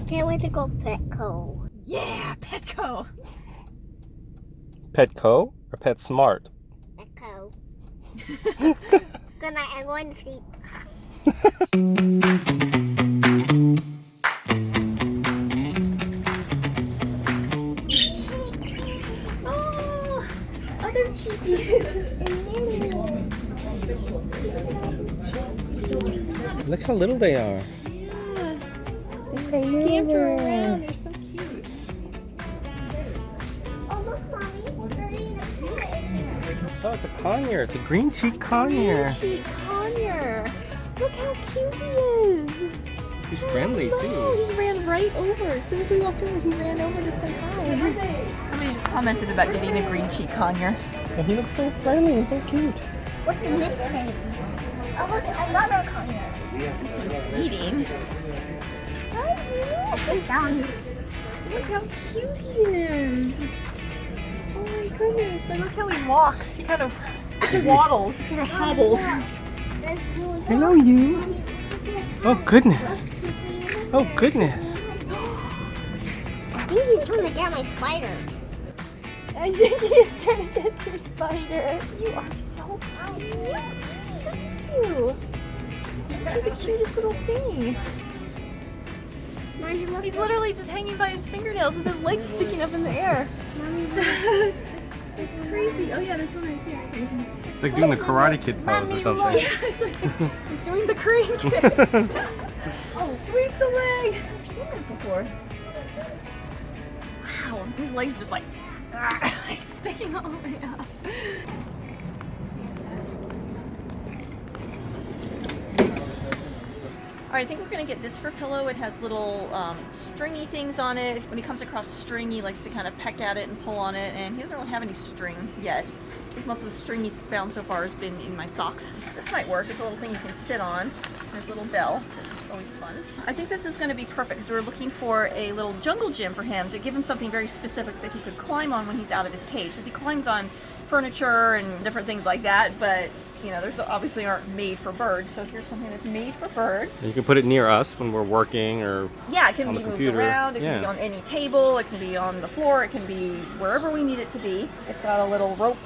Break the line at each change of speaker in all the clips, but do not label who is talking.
can't wait to go Petco.
Yeah, Petco.
Petco or PetSmart?
Petco. Good night, I'm going to sleep.
Oh, other cheapies.
Look how little they are.
Yeah. They scamper around. They're so cute.
Oh, look, Mommy.
Oh, it's a conure. It's a green cheek conure.
Green cheek conure. Look how cute he is.
He's friendly
No,
too.
he ran right over. As soon as we walked over, he ran over to say hi. Somebody just commented about getting a green cheek conure.
And he looks so friendly and so cute.
What's in this thing? Oh, look, another conure.
He's eating.
Sit down.
Look how cute he is. Oh my goodness. And look how he walks. He kind of waddles. He kind of hobbles.
Hello, you. Oh, goodness. Oh, goodness.
I think he's trying to get my spider.
I think he's trying to get your spider. You are so cute. Look at you. You're the cutest little thing.
Mommy, look.
He's literally just hanging by his fingernails with his legs sticking up in the air.
Mommy, look.
It's crazy. Oh yeah, there's one right here.
It's like doing the Karate Kid pose or something.
Yeah, it's like he's doing the crane kick. Oh, sweep the leg. I've seen that before. Wow, his legs just like sticking all the way up. Alright, I think we're going to get this for pillow. It has little stringy things on it. When he comes across string, he likes to kind of peck at it and pull on it, and he doesn't really have any string yet. I think most of the string he's found so far has been in my socks. This might work. It's a little thing you can sit on. There's a little bell. It's always fun. I think this is going to be perfect because we're looking for a little jungle gym for him to give him something very specific that he could climb on when he's out of his cage. Because he climbs on furniture and different things like that, but you know, there's obviously aren't made for birds, so here's something that's made for birds.
And you can put it near us when we're working or
yeah, it can
on
be
the
moved
computer.
around, it can be on any table, it can be on the floor, it can be wherever we need it to be. It's got a little rope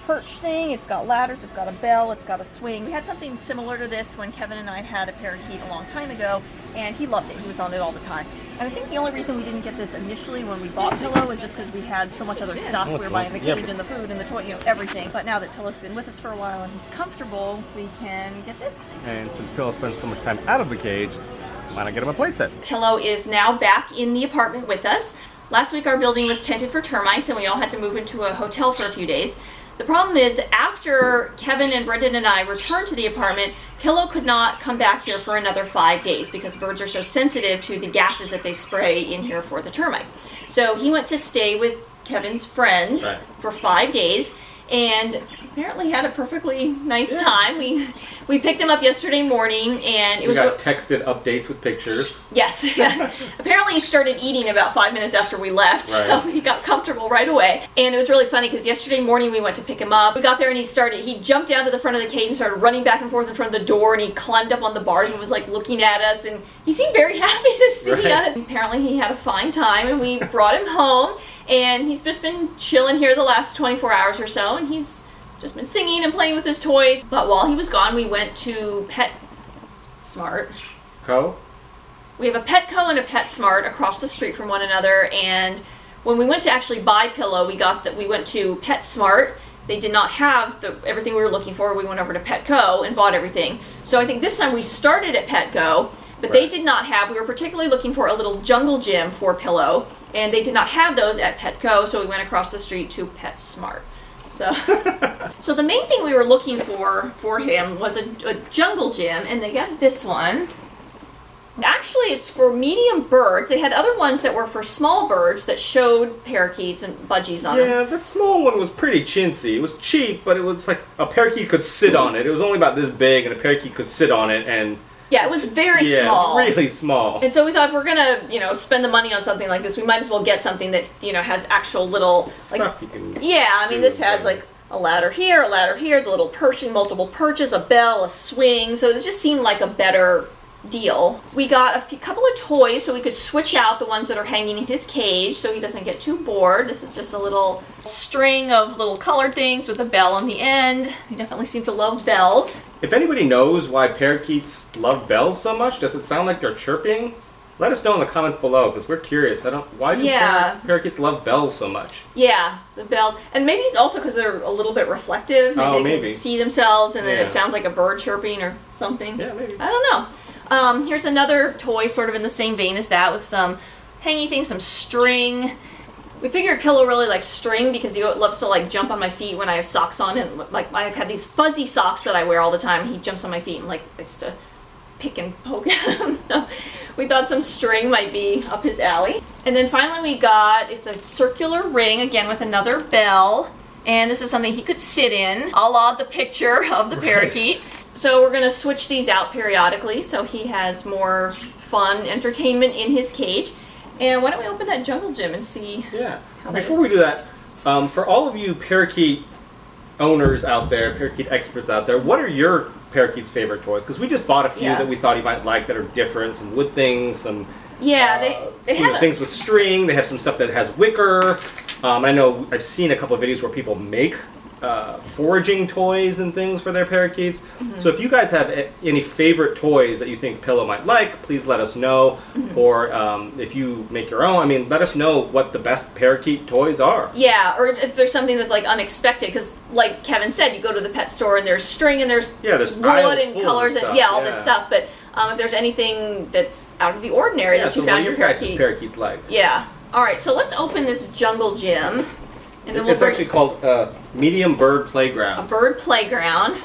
perch thing, it's got ladders, it's got a bell, it's got a swing. We had something similar to this when Kevin and I had a parakeet a long time ago, and he loved it. He was on it all the time. And I think the only reason we didn't get this initially when we bought Pillow was just because we had so much other stuff. We were buying the cage and the food and the toy, you know, everything. But now that Pillow's been with us for a while and he's comfortable, we can get this.
And since Pillow spends so much time out of the cage, why not get him a playset?
Pillow is now back in the apartment with us. Last week our building was tented for termites and we all had to move into a hotel for a few days. The problem is, after Kevin and Brendan and I returned to the apartment, Pillow could not come back here for another 5 days because birds are so sensitive to the gases that they spray in here for the termites. So he went to stay with Kevin's friend for 5 days and apparently had a perfectly nice time. We picked him up yesterday morning and
We got texted updates with pictures.
Yes. Apparently he started eating about 5 minutes after we left, so he got comfortable right away. And it was really funny because yesterday morning we went to pick him up. We got there and he jumped down to the front of the cage and started running back and forth in front of the door, and he climbed up on the bars and was like looking at us, and he seemed very happy to see us. Apparently he had a fine time and we brought him home, and he's just been chilling here the last 24 hours or so, and he's just been singing and playing with his toys. But while he was gone, we went to PetSmart. We have a Petco and a PetSmart across the street from one another, and when we went to actually buy Pillow, we went to PetSmart. They did not have everything we were looking for. We went over to Petco and bought everything. So I think this time we started at Petco, but they did not have, we were particularly looking for a little jungle gym for Pillow, and they did not have those at Petco, so we went across the street to PetSmart. So the main thing we were looking for him was a jungle gym, and they got this one. Actually, it's for medium birds. They had other ones that were for small birds that showed parakeets and budgies on them.
Yeah, that small one was pretty chintzy. It was cheap, but it was like a parakeet could sit on it. It was only about this big, and a parakeet could sit on it, and
yeah, it was very small.
Yeah, it was really small.
And so we thought if we're gonna, spend the money on something like this, we might as well get something that, has actual little
stuff you can.
Yeah, I mean, this has like a ladder here, the little perching, multiple perches, a bell, a swing. So this just seemed like a better deal. We got a couple of toys so we could switch out the ones that are hanging in his cage so he doesn't get too bored. This is just a little string of little colored things with a bell on the end. He definitely seems to love bells.
If anybody knows why parakeets love bells so much, does it sound like they're chirping? Let us know in the comments below because we're curious. Why do parakeets love bells so much?
Yeah, the bells. And maybe it's also because they're a little bit reflective. Maybe they can see themselves and then it sounds like a bird chirping or something.
Yeah, maybe.
I don't know. Here's another toy sort of in the same vein as that with some hanging things, some string. We figured Pillow really likes string because he loves to like jump on my feet when I have socks on, and like I've had these fuzzy socks that I wear all the time. He jumps on my feet and like likes to pick and poke at them. So we thought some string might be up his alley. And then finally it's a circular ring again with another bell. And this is something he could sit in, a la the picture of the parakeet. So we're gonna switch these out periodically so he has more fun entertainment in his cage. And why don't we open that jungle gym and see?
Yeah. Before we do that, for all of you parakeet owners out there, parakeet experts out there, what are your parakeet's favorite toys? Because we just bought a few that we thought he might like that are different, some wood things, some they have things with string. They have some stuff that has wicker. I know I've seen a couple of videos where people make foraging toys and things for their parakeets. So if you guys have any favorite toys that you think Pillow might like, please let us know. Or if you make your own, I mean, let us know what the best parakeet toys are. Yeah, or if there's something that's like unexpected, because like Kevin said, you go to the pet store and there's string and there's wood and colors and all this stuff. But if there's anything that's out of the ordinary that you found your parakeets like.
Yeah. All right, so let's open this jungle gym. And then
it's actually called Medium Bird Playground.
A bird playground.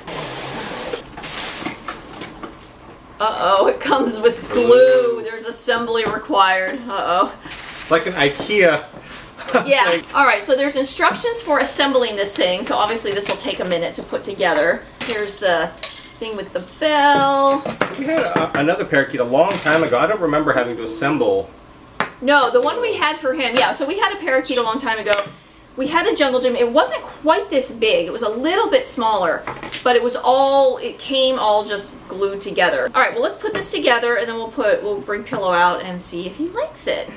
Uh-oh, it comes with glue. There's assembly required. Uh-oh.
It's like an IKEA.
Yeah. All right, so there's instructions for assembling this thing. So obviously this will take a minute to put together. Here's the thing with the bell.
We had another parakeet a long time ago. I don't remember having to assemble.
No, the one we had for him. Yeah, so we had a parakeet a long time ago. We had a jungle gym. It wasn't quite this big. It was a little bit smaller, but it came all just glued together. All right, well, let's put this together and then we'll bring Pillow out and see if he likes it.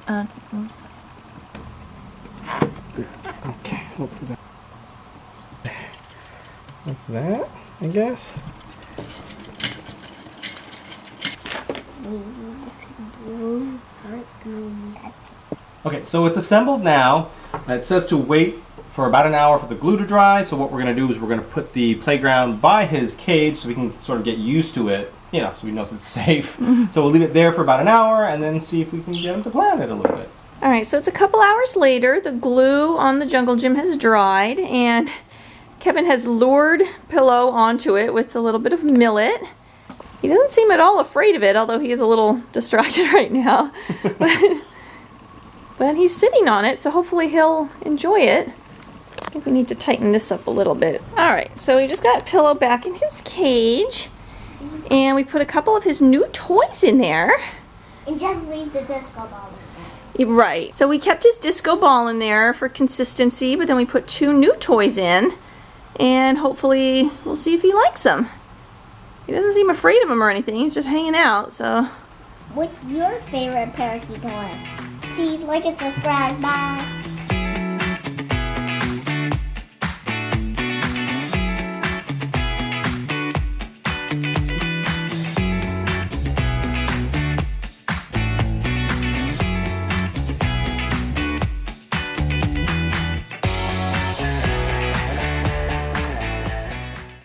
Okay, hopefully like that, I guess. Okay, so it's assembled now. It says to wait for about an hour for the glue to dry. So what we're going to do is we're going to put the playground by his cage so we can sort of get used to it, you know, so he knows it's safe. So we'll leave it there for about an hour and then see if we can get him to play on it a little bit.
All right, so it's a couple hours later. The glue on the jungle gym has dried and Kevin has lured Pillow onto it with a little bit of millet. He doesn't seem at all afraid of it, although he is a little distracted right now. But he's sitting on it, so hopefully he'll enjoy it. I think we need to tighten this up a little bit. All right, so we just got Pillow back in his cage, and we put a couple of his new toys in there.
And just leave the disco ball in there.
Right, so we kept his disco ball in there for consistency, but then we put 2 new toys in, and hopefully we'll see if he likes them. He doesn't seem afraid of them or anything. He's just hanging out, so.
What's your favorite parakeet toy? Please like and subscribe. Bye.